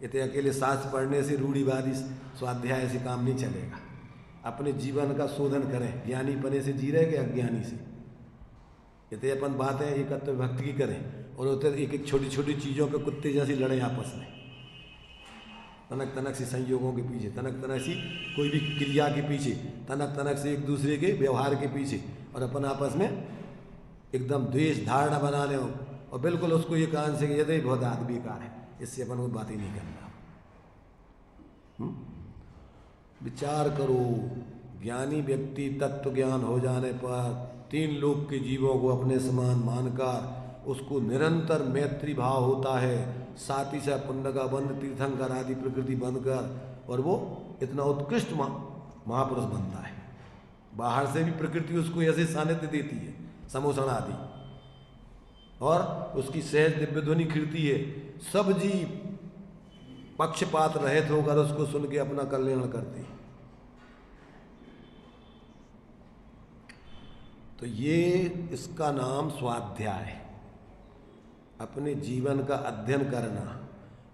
[SPEAKER 1] इतने अकेले शास्त्र पढ़ने से, रूढ़िवादी स्वाध्याय से काम नहीं चलेगा। अपने जीवन का शोधन करें, ज्ञानी पने से जी रहे कि अज्ञानी से। इतने अपन बातें एकत्व भक्ति की करें और उधर एक एक छोटी छोटी चीज़ों पे कुत्ते जैसी लड़ें आपस में, तनक तनक से संयोगों के पीछे, तनक तनक सी कोई भी क्रिया के पीछे, तनक तनक से एक दूसरे के व्यवहार के पीछे, और अपन आपस में एकदम द्वेष धारणा बना लें और बिल्कुल उसको ये कान से यदि बहुत आदमी बेकार है, इससे अपन को बात ही नहीं करना। विचार करो, ज्ञानी व्यक्ति तत्व ज्ञान हो जाने पर 3 लोक के जीवों को अपने समान मानकर उसको निरंतर मैत्री भाव होता है। साथी से पुण्य का बंध, तीर्थंकर आदि प्रकृति बनकर, और वो इतना उत्कृष्ट महापुरुष बनता है। बाहर से भी प्रकृति उसको ऐसे सानिध्य देती है, समोषण आदि, और उसकी सहज दिव्य ध्वनि खिड़ती है। सब जीव पक्षपात रहित होकर उसको सुन के अपना कल्याण करते हैं। तो ये इसका नाम स्वाध्याय है। अपने जीवन का अध्ययन करना,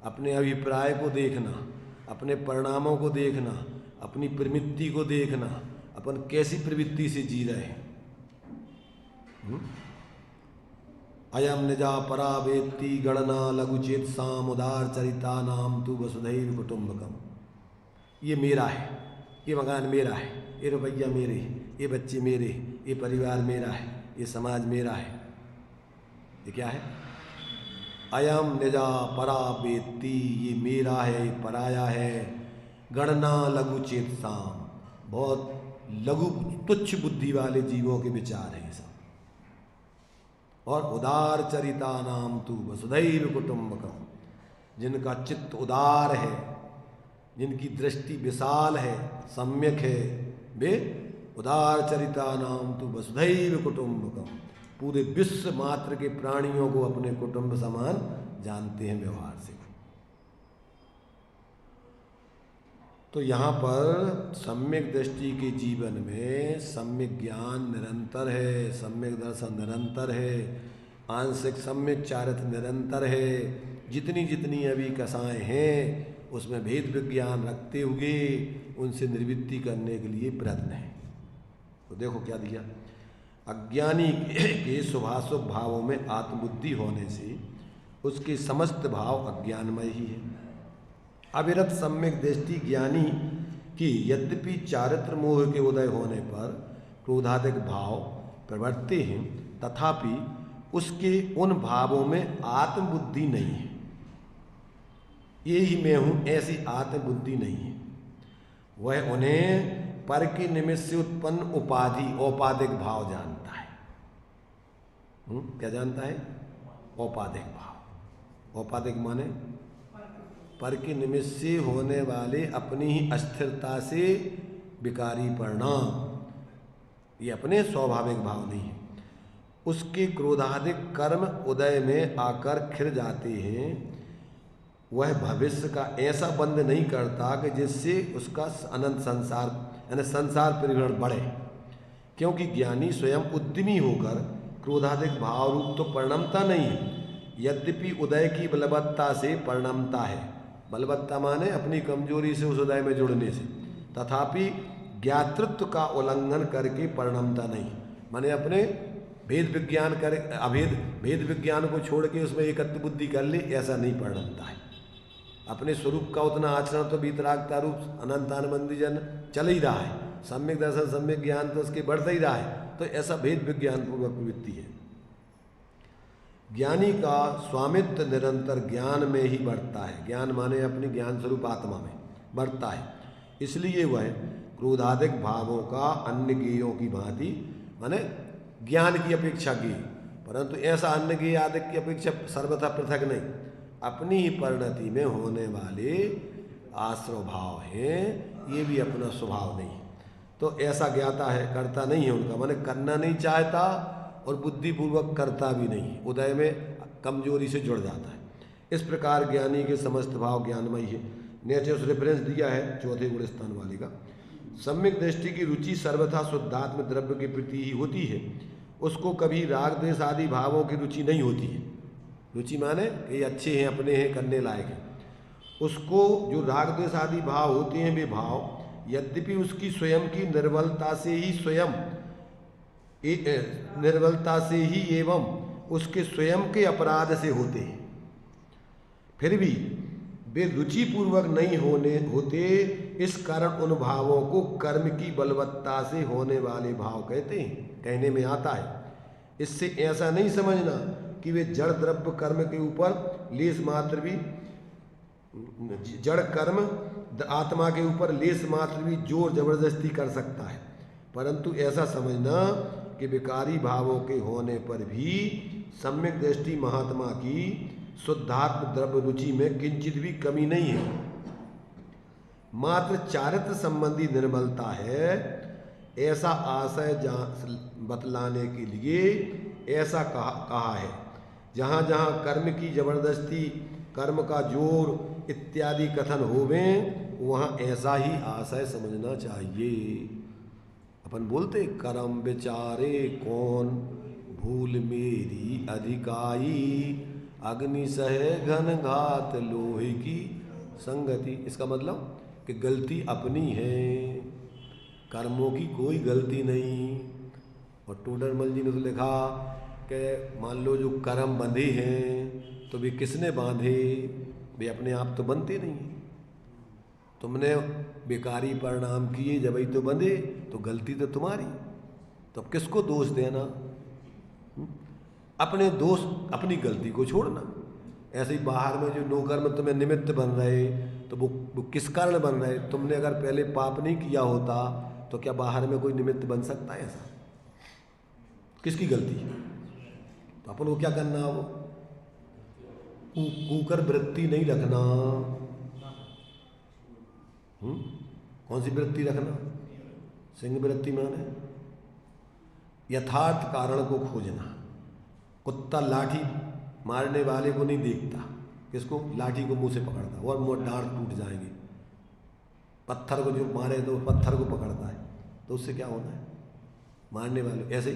[SPEAKER 1] अपने अभिप्राय को देखना, अपने परिणामों को देखना, अपनी प्रवृत्ति को देखना, अपन कैसी प्रवृत्ति से जी रहे हैं। अयम निजा परा वेत्ति गणना लघुचेत साम उदार चरिता नाम तु वसुधैव कुटुंबकम। ये मेरा है, ये मकान मेरा है, ये रुपया मेरे, ये बच्चे मेरे, ये परिवार मेरा है, ये समाज मेरा है। ये क्या है? अयम निजा परा वेत्ति, ये मेरा है, ये पराया है। गणना लघुचेत साम, बहुत लघु तुच्छ बुद्धि वाले जीवों के विचार हैं सब। और उदार चरिता नाम तु वसुधैव कुटुंबकम, जिनका चित्त उदार है, जिनकी दृष्टि विशाल है, सम्यक है, वे उदार चरिता नाम तु वसुधैव कुटुंबकम, पूरे विश्व मात्र के प्राणियों को अपने कुटुंब समान जानते हैं व्यवहार से। तो यहाँ पर सम्यक दृष्टि के जीवन में सम्यक ज्ञान निरंतर है, सम्यक दर्शन निरंतर है, आंशिक सम्यक चारित्र निरंतर है। जितनी जितनी अभी कसाएँ हैं उसमें भेद विज्ञान रखते हुए उनसे निवृत्ति करने के लिए प्रयत्न है। तो देखो क्या दिया, अज्ञानी के शुभाशुभ भावों में आत्मबुद्धि होने से उसके समस्त भाव अज्ञानमय ही है। अविरत सम्यक दृष्टि ज्ञानी की यद्यपि चारित्र मोह के उदय होने पर क्रोधादिक भाव प्रवर्तते हैं, तथापि उसके उन भावों में आत्मबुद्धि नहीं है। ये ही मैं हूँ ऐसी आत्मबुद्धि नहीं है। वह उन्हें पर के निमित्त से उत्पन्न उपाधि औपाधिक भाव जानता है। क्या जानता है? औपाधिक भाव। औपाधिक माने पर के निमित्त से होने वाले अपनी ही अस्थिरता से विकारी परिणाम, ये अपने स्वाभाविक भाव नहीं है। उसके क्रोधाधिक कर्म उदय में आकर खिर जाते हैं। वह भविष्य का ऐसा बंध नहीं करता कि जिससे उसका अनंत संसार यानी संसार परिवर्ण बढ़े, क्योंकि ज्ञानी स्वयं उद्यमी होकर क्रोधाधिक भाव रूप तो परिणमता नहीं है, यद्यपि उदय की बलवत्ता से परिणमता है। बलवत्ता माने अपनी कमजोरी से उस उदय में जुड़ने से, तथापि ज्ञातृत्व का उल्लंघन करके परिणमता नहीं, माने अपने भेद विज्ञान कर भेद विज्ञान को छोड़ के उसमें एकत्व बुद्धि कर ले, ऐसा नहीं परिणमता है। अपने स्वरूप का उतना आचरण तो वीतरागता रूप अनंतानबंदी जन चल ही रहा है, सम्यक दर्शन सम्यक ज्ञान तो उसके बढ़ता ही रहा है, तो ऐसा भेद विज्ञान पूर्वक प्रवृत्ति है। ज्ञानी का स्वामित्व निरंतर ज्ञान में ही बढ़ता है। ज्ञान माने अपनी ज्ञान स्वरूप आत्मा में बढ़ता है, इसलिए वह क्रोधाधिक भावों का अन्य ज्ञेयों की भांति माने ज्ञान की अपेक्षा की, परंतु ऐसा अन्य ज्ञेय आदि की अपेक्षा सर्वथा पृथक नहीं, अपनी ही परिणति में होने वाले आश्रव भाव हैं, ये भी अपना स्वभाव नहीं। तो ऐसा ज्ञाता है, करता नहीं है उनका, माने करना नहीं चाहता और बुद्धिपूर्वक करता भी नहीं, उदय में कमजोरी से जुड़ जाता है। इस प्रकार ज्ञानी के समस्त भाव ज्ञानमय है। नीचे उस रेफरेंस दिया है चौथे गुण स्थान वाले का। सम्यक दृष्टि की रुचि सर्वथा शुद्धात्म द्रव्य के प्रति ही होती है, उसको कभी राग द्वेष आदि भावों की रुचि नहीं होती है। रुचि माने कि ये अच्छे हैं, अपने हैं, करने लायक हैं। उसको जो राग द्वेष आदि भाव होते हैं वे भाव यद्यपि उसकी स्वयं की निर्बलता से ही एवं उसके स्वयं के अपराध से होते हैं, फिर भी वे रुचिपूर्वक नहीं होते। इस कारण उन भावों को कर्म की बलवत्ता से होने वाले भाव कहते हैं, कहने में आता है। इससे ऐसा नहीं समझना कि वे जड़ द्रव्य कर्म के ऊपर लेस मात्र भी जड़ कर्म आत्मा के ऊपर लेस मात्र भी जोर जबरदस्ती कर सकता है, परंतु ऐसा समझना कि विकारी भावों के होने पर भी सम्यक दृष्टि महात्मा की शुद्धात्म द्रव्य रुचि में किंचित भी कमी नहीं है, मात्र चारित्र संबंधी निर्मलता है। ऐसा आशय बतलाने के लिए ऐसा कहा है। जहाँ जहाँ कर्म की जबरदस्ती, कर्म का जोर इत्यादि कथन होवे, वहाँ ऐसा ही आशय समझना चाहिए। अपन बोलते कर्म विचारे कौन भूल मेरी अधिकाई, अग्नि सहे घन घात लोहे की संगति। इसका मतलब कि गलती अपनी है, कर्मों की कोई गलती नहीं। और टोडरमल जी ने तो लिखा कि मान लो जो कर्म बंधे हैं तो वे किसने बांधे, वे अपने आप तो बनते नहीं। तुमने बेकारी परिणाम किए जब ही तो बंधे, तो गलती तो तुम्हारी, तो अब किसको दोष देना? अपने दोष अपनी गलती को छोड़ना। ऐसे ही बाहर में जो नौकर में तुम्हें निमित्त बन रहे, तो वो किस कारण बन रहे? तुमने अगर पहले पाप नहीं किया होता तो क्या बाहर में कोई निमित्त बन सकता है? ऐसा किसकी गलती है? तो अपन को क्या करना? वो कुकर वृत्ति नहीं रखना। कौन सी वृत्ति रखना? सिंह वृत्ति माने यथार्थ कारण को खोजना। कुत्ता लाठी मारने वाले को नहीं देखता, किसको? लाठी को मुंह से पकड़ता, और मुंह डांट टूट जाएंगे। पत्थर को जो मारे तो पत्थर को पकड़ता है, तो उससे क्या होना है? मारने वाले। ऐसे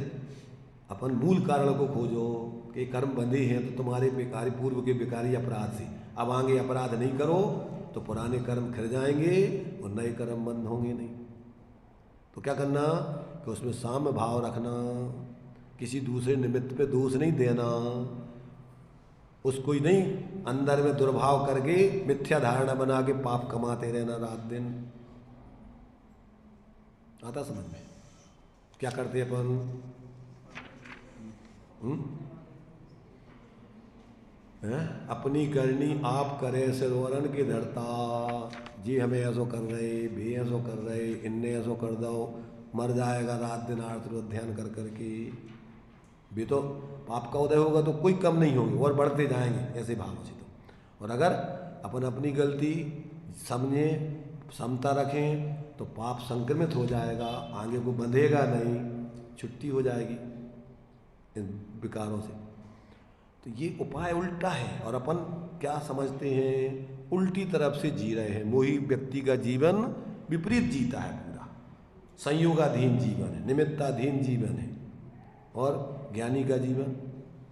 [SPEAKER 1] अपन मूल कारण को खोजो कि कर्म बंधे हैं तो तुम्हारे बेकारी पूर्व के बेकारी अपराध से, अब आगे अपराध नहीं करो तो पुराने कर्म खिर जाएंगे और नए कर्म बंद होंगे नहीं। तो क्या करना कि उसमें साम्य भाव रखना, किसी दूसरे निमित्त पे दोष नहीं देना, उसको ही नहीं अंदर में दुर्भाव करके मिथ्या धारणा बना के पाप कमाते रहना रात दिन। आता समझ में? क्या करते अपन? हैं? अपनी करनी आप करे सिरवरन के धरता, जी हमें ऐसो कर रहे, भी ऐसो कर रहे, इनने ऐसो कर दो, मर जाएगा रात दिन आर्थ ध्यान कर करके, भी तो पाप का उदय होगा तो कोई कम नहीं होगी और बढ़ते जाएंगे ऐसे भाव से। तो और अगर अपन अपनी गलती समझें, समता रखें, तो पाप संक्रमित हो जाएगा, आगे को बंधेगा नहीं, छुट्टी हो जाएगी इन विकारों से। तो ये उपाय उल्टा है और अपन क्या समझते हैं, उल्टी तरफ से जी रहे हैं। मोही व्यक्ति का जीवन विपरीत जीता है, पूरा संयोगाधीन जीवन है, निमित्ताधीन जीवन है। और ज्ञानी का जीवन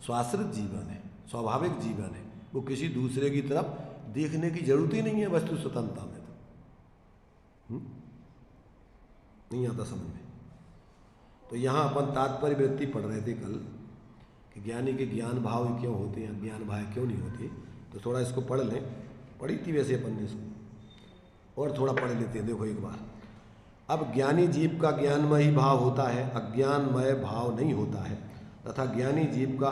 [SPEAKER 1] स्वाश्रित जीवन है, स्वाभाविक जीवन है। वो किसी दूसरे की तरफ देखने की जरूरत ही नहीं है वस्तु स्वतंत्रता में। तो नहीं आता समझ में। तो यहाँ अपन तात्पर्य वृत्ति पढ़ रहे थे कल कि ज्ञानी के ज्ञान भाव क्यों होते हैं, ज्ञान भाव क्यों नहीं होते। तो थोड़ा इसको पढ़ लें, पढ़ी थी वैसे अपन ने इसको, और थोड़ा पढ़ लेते हैं। देखो एक बार, अब ज्ञानी जीव का ज्ञानमय ही भाव होता है, अज्ञानमय भाव नहीं होता है, तथा ज्ञानी जीव का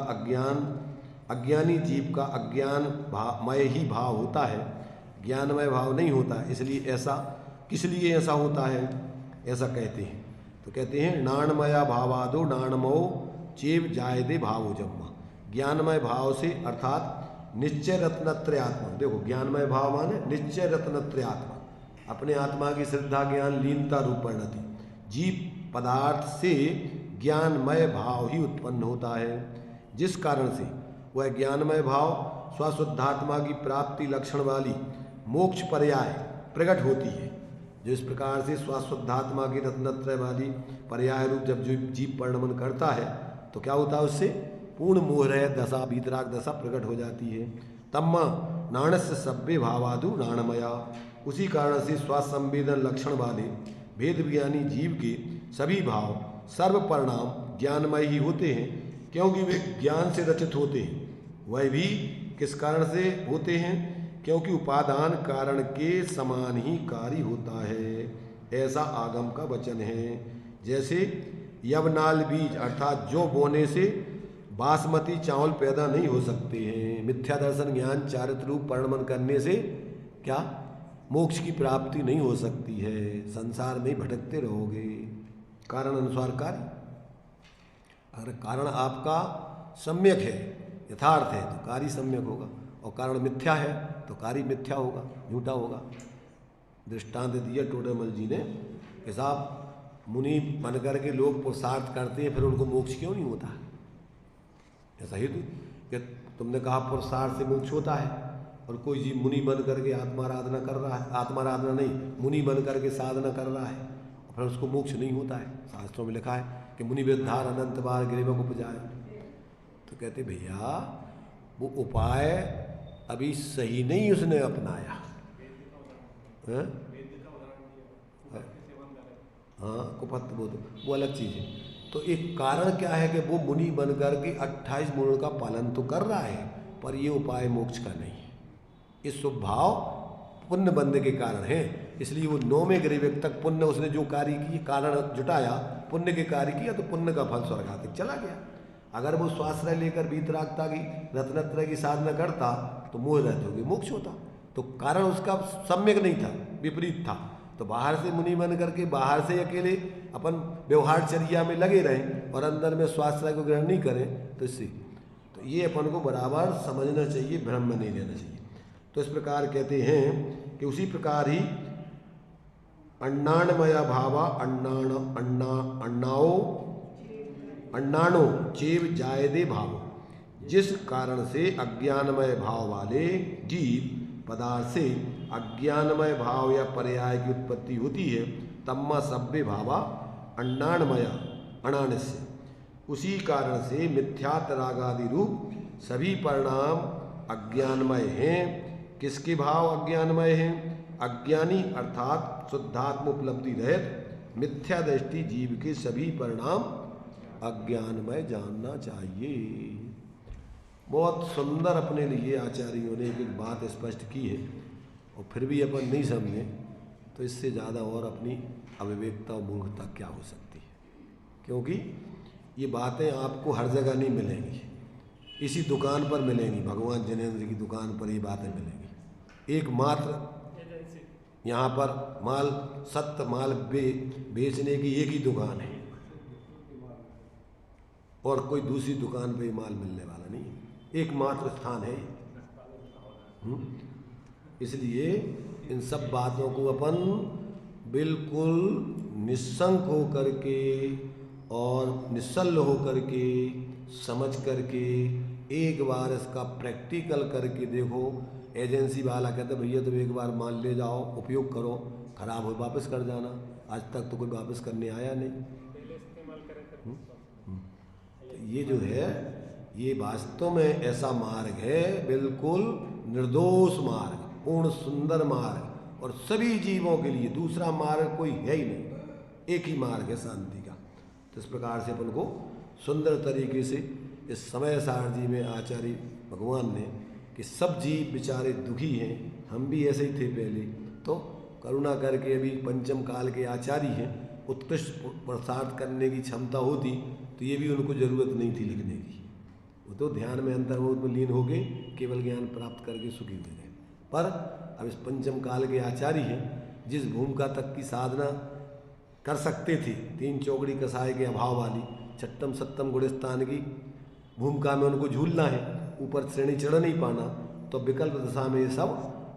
[SPEAKER 1] अज्ञानी जीव का अज्ञानमय ही भाव होता है, ज्ञानमय भाव नहीं होता है। इसलिए ऐसा, किस लिए ऐसा होता है, ऐसा कहते हैं। तो कहते हैं नाणमया भावादो नाणमो चेव जायदे भावो जम्मा। ज्ञानमय भाव से अर्थात निश्चय रत्नत्रयात्मा, देखो ज्ञानमय भाव माने निश्चय रत्नत्रयात्मा, अपने आत्मा की श्रद्धा ज्ञान लीनता रूपणति, जीव पदार्थ से ज्ञानमय भाव ही उत्पन्न होता है, जिस कारण से वह ज्ञानमय भाव स्वशुद्धात्मा की प्राप्ति लक्षण वाली मोक्ष पर्याय प्रकट होती है। जिस प्रकार से स्वशुद्धात्मा की रत्नत्रय वाली पर्याय रूप जब जो जीव परिणमन करता है तो क्या होता है, उससे पूर्ण मोहरह दशा, वीतराग दशा प्रकट हो जाती है। तम्मा नाणस्य सभ्य भावादु नाणमया, उसी कारण से स्वसंवेदन लक्षण वाले भेद विज्ञानी जीव के सभी भाव सर्व परिणाम ज्ञानमय ही होते हैं, क्योंकि वे ज्ञान से रचित होते हैं। वह भी किस कारण से होते हैं, क्योंकि उपादान कारण के समान ही कार्य होता है, ऐसा आगम का वचन है। जैसे यवनाल बीज अर्थात जो बोने से बासमती चावल पैदा नहीं हो सकते हैं, मिथ्या दर्शन ज्ञान चारित्र रूप परिणमन करने से क्या मोक्ष की प्राप्ति नहीं हो सकती है, संसार में भटकते रहोगे। कारण अनुसार कार्य, अगर कारण आपका सम्यक है, यथार्थ है, तो कार्य सम्यक होगा, और कारण मिथ्या है तो कार्य मिथ्या होगा, झूठा होगा। दृष्टांत दिया टोडरमल जी ने कि साहब मुनि बन करके लोग पुरुषार्थ करते हैं, फिर उनको मोक्ष क्यों नहीं होता है? ऐसा ही कि तुमने कहा पुरुषार्थ से मोक्ष होता है, और कोई जीव मुनि बन करके आत्माराधना कर रहा है, आत्माराधना नहीं, मुनि बन करके साधना कर रहा है, और फिर उसको मोक्ष नहीं होता है। शास्त्रों में लिखा है कि मुनि वृद्धार अनंत बार गिरिवक उपजाए। तो कहते भैया वो उपाय अभी सही नहीं उसने अपनाया है? हाँ कुपथ वो अलग चीज़ है। तो एक कारण क्या है कि वो मुनि बन करके 28 गुणों का पालन तो कर रहा है, पर ये उपाय मोक्ष का नहीं है। इस स्वभाव पुण्य बनने के कारण है, इसलिए वो 9वें गिरिवक तक पुण्य उसने जो कार्य किए, कारण जुटाया, पुण्य के कार्य किया, तो पुण्य का फल स्वर्ग तक चला गया। अगर वो स्वाश्रय लेकर वीतरागता की रत्नत्रय की साधना करता तो मोह रहते होगी, मोक्ष होता। तो कारण उसका सम्यक नहीं था, विपरीत था। तो बाहर से मुनि बन करके बाहर से अकेले अपन व्यवहारचर्या में लगे रहें और अंदर में स्वाश्रय को ग्रहण नहीं करें, तो इससे तो ये अपन को बराबर समझना चाहिए, भ्रम में नहीं लेना चाहिए। तो इस प्रकार कहते हैं कि उसी प्रकार ही अन्नाणमया भावा अन्नाणो चेव जायदे भावो, जिस कारण से अज्ञानमय भाव वाले जीव पदार्थ से अज्ञानमय भाव या पर्याय की उत्पत्ति होती है। तम्मा सभ्य भावा अन्नाणमया अनानस्य, उसी कारण से मिथ्यातरागादि रूप सभी परिणाम अज्ञानमय हैं। किसके भाव अज्ञानमय हैं? अज्ञानी अर्थात शुद्धात्म उपलब्धि रहित मिथ्या दृष्टि जीव के सभी परिणाम अज्ञानमय जानना चाहिए। बहुत सुंदर अपने लिए आचार्यों ने एक बात स्पष्ट की है, और फिर भी अपन नहीं समझे तो इससे ज़्यादा और अपनी अविवेकता और मूर्खता क्या हो सकती है। क्योंकि ये बातें आपको हर जगह नहीं मिलेंगी, इसी दुकान पर मिलेंगी, भगवान जिनेंद्र की दुकान पर ये बातें मिलेंगी। एकमात्र यहाँ पर माल सत्य माल बेचने की एक ही दुकान है और कोई दूसरी दुकान पे माल मिलने वाला नहीं, एकमात्र स्थान है। इसलिए इन सब बातों को अपन बिल्कुल निस्संक हो करके और निश्चल हो करके समझ करके एक बार इसका प्रैक्टिकल करके देखो। एजेंसी वाला कहते भैया तुम एक बार माल ले जाओ, उपयोग करो, खराब हो वापस कर जाना। आज तक तो कोई वापस करने आया नहीं। तो ये जो है ये वास्तव में ऐसा मार्ग है, बिल्कुल निर्दोष मार्ग, पूर्ण सुंदर मार्ग, और सभी जीवों के लिए दूसरा मार्ग कोई है ही नहीं, एक ही मार्ग है शांति का। तो इस प्रकार से अपन को सुंदर तरीके से इस समय सारथी में आचार्य भगवान ने कि सब जीव बेचारे दुखी हैं, हम भी ऐसे ही थे पहले, तो करुणा करके अभी पंचम काल के आचार्य हैं, उत्कृष्ट पुरुषार्थ करने की क्षमता होती तो ये भी उनको ज़रूरत नहीं थी लिखने की। वो तो ध्यान में अंतर्मुख में लीन हो गए, केवल ज्ञान प्राप्त करके सुखी हुए गए। पर अब इस पंचम काल के आचार्य हैं, जिस भूमिका तक की साधना कर सकते थे, 3 चौकड़ी कसाय के अभाव वाली छठम सप्तम गुणस्थान की भूमिका में उनको झूलना है, ऊपर श्रेणी चढ़ नहीं पाना, तो विकल्प दशा में ये सब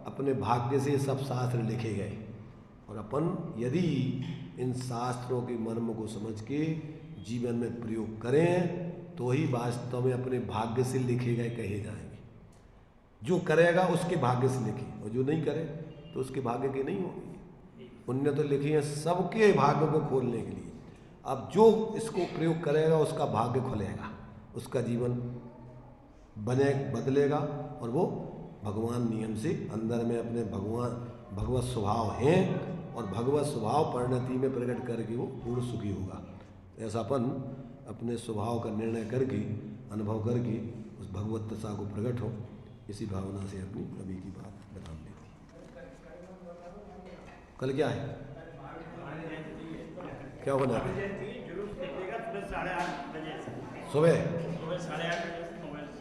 [SPEAKER 1] अपने भाग्य से सब शास्त्र लिखे गए। और अपन यदि इन शास्त्रों के मर्म को समझ के जीवन में प्रयोग करें तो ही वास्तव में अपने भाग्य से लिखे गए कहे जाएंगे। जो करेगा उसके भाग्य से लिखे, और जो नहीं करे तो उसके भाग्य के नहीं होंगे। पुण्य तो लिखे हैं सबके भाग्य को खोलने के लिए। अब जो इसको प्रयोग करेगा उसका भाग्य खुलेगा, उसका जीवन बदलेगा, और वो भगवान नियम से अंदर में अपने भगवत स्वभाव हैं, और भगवत स्वभाव परिणति में प्रकट करके वो पूर्ण सुखी होगा। ऐसा अपन अपने स्वभाव का निर्णय करके अनुभव करके उस भगवत दशा को प्रकट हो, इसी भावना से अपनी अभी की बात बता देती। कल क्या है, क्या होना है? सुबह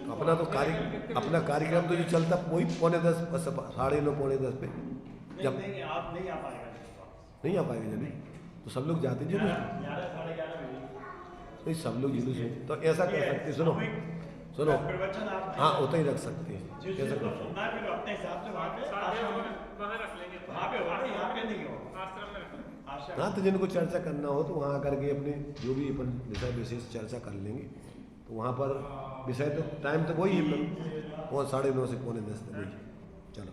[SPEAKER 1] अपना तो अपना कार्यक्रम तो जो चलता वही 9:45 9:30 9:45 पे। जब आप नहीं आ पाएगा जल्दी तो सब लोग जाते जुलूस नहीं, सब लोग जुलूस है तो ऐसा कर सकते, सुनो हाँ उतना ही रख सकते हैं, ऐसा कर सकते हाँ। तो जिनको चर्चा करना हो तो वहाँ करके अपने जो भी अपन विषय विशेष चर्चा कर लेंगे। तो वहाँ पर विषय तो टाइम तो वही है, 9:30 से 9:45 तक। चलो।